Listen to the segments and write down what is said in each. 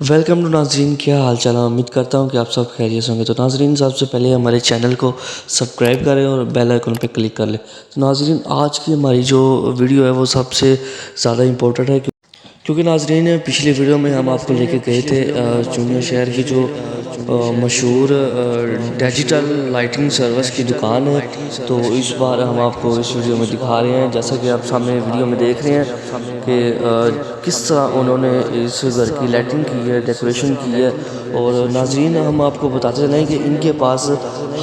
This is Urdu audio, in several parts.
ویلکم ٹو ناظرین، کیا حال چال ہے؟ امید کرتا ہوں کہ آپ سب خیریت ہوں گے۔ تو ناظرین، سب سے پہلے ہمارے چینل کو سبسکرائب کریں اور بیل آئیکن پہ کلک کر لیں۔ تو ناظرین، آج کی ہماری جو ویڈیو ہے وہ سب سے زیادہ امپورٹنٹ ہے، کیونکہ ناظرین پچھلی ویڈیو میں ہم آپ کو لے کے گئے تھے چونیا شہر کی جو مشہور ڈیجیٹل لائٹنگ سروس کی دکان ہے۔ تو اس بار ہم آپ کو اس ویڈیو میں دکھا رہے ہیں، جیسا کہ آپ سامنے ویڈیو میں دیکھ رہے ہیں کہ کس طرح انہوں نے اس گھر کی لائٹنگ کی ہے، ڈیکوریشن کی ہے۔ اور ناظرین، ہم آپ کو بتاتے چلیں کہ ان کے پاس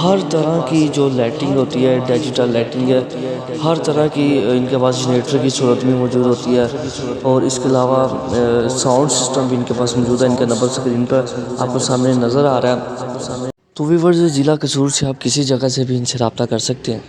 ہر طرح کی جو لائٹنگ ہوتی ہے، ڈیجیٹل لائٹنگ ہے، ہر طرح کی ان کے پاس جنریٹر کی صورت میں موجود ہوتی ہے، اور اس کے علاوہ ساؤنڈ سسٹم بھی ان کے پاس موجود ہے۔ ان کا نمبر اسکرین پر آپ کو سامنے نظر آ رہا ہے۔ تو ویورز، ضلع قصور سے آپ کسی جگہ سے بھی ان سے رابطہ کر سکتے ہیں۔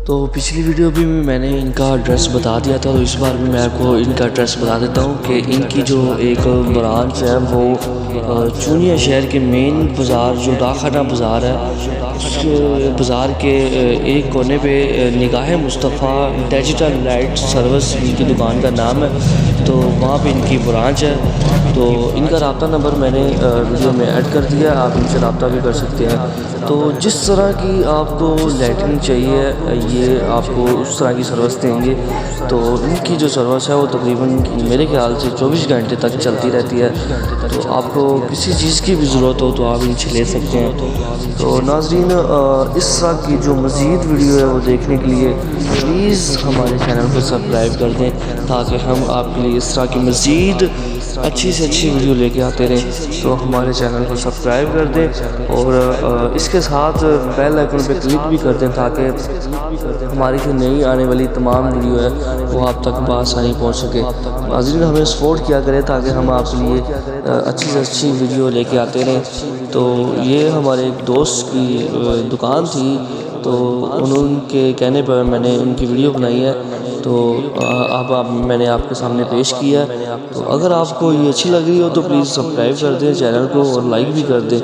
تو پچھلی ویڈیو بھی میں نے ان کا ایڈریس بتا دیا تھا، تو اس بار بھی میں آپ کو ان کا ایڈریس بتا دیتا ہوں کہ ان کی جو ایک برانچ ہے وہ چونیا شہر کے مین بازار، جو ڈاکخانہ بازار ہے، اس بازار کے ایک کونے پہ نگاہ مصطفیٰ ڈیجیٹل لائٹ سروس ان کی دکان کا نام ہے۔ تو وہاں پہ ان کی برانچ ہے۔ تو ان کا رابطہ نمبر میں نے ویڈیو میں ایڈ کر دیا، آپ ان سے رابطہ بھی کر سکتے ہیں۔ تو جس طرح کی آپ کو لائٹنگ چاہیے، یہ آپ کو اس طرح کی سروس دیں گے۔ تو ان کی جو سروس ہے وہ تقریباً میرے خیال سے 24 گھنٹے تک چلتی رہتی ہے۔ تو آپ کو کسی چیز کی بھی ضرورت ہو تو آپ ان سے لے سکتے ہیں۔ تو ناظرین، اس طرح کی جو مزید ویڈیو ہے وہ دیکھنے کے لیے پلیز ہمارے چینل کو سبسکرائب کر دیں، تاکہ ہم آپ کے لیے اس طرح کی مزید اچھی سے اچھی ویڈیو لے کے آتے رہیں۔ تو ہمارے چینل کو سبسکرائب کر دیں اور اس کے ساتھ بیل آئیکن پہ کلک بھی کر دیں، تاکہ ہماری جو نئی آنے والی تمام ویڈیو ہے وہ آپ تک بآسانی پہنچ سکے۔ ناظرین، ہمیں سپورٹ کیا کریں تاکہ ہم آپ کے لیے اچھی سے اچھی ویڈیو لے کے آتے رہیں۔ تو یہ ہمارے ایک دوست کی دکان تھی، تو انہوں کے کہنے پر میں نے ان کی ویڈیو بنائی ہے، تو اب میں نے آپ کے سامنے پیش کیا ہے۔ تو اگر آپ کو یہ اچھی لگ رہی ہو تو پلیز سبسکرائب کر دیں چینل کو اور لائک بھی کر دیں۔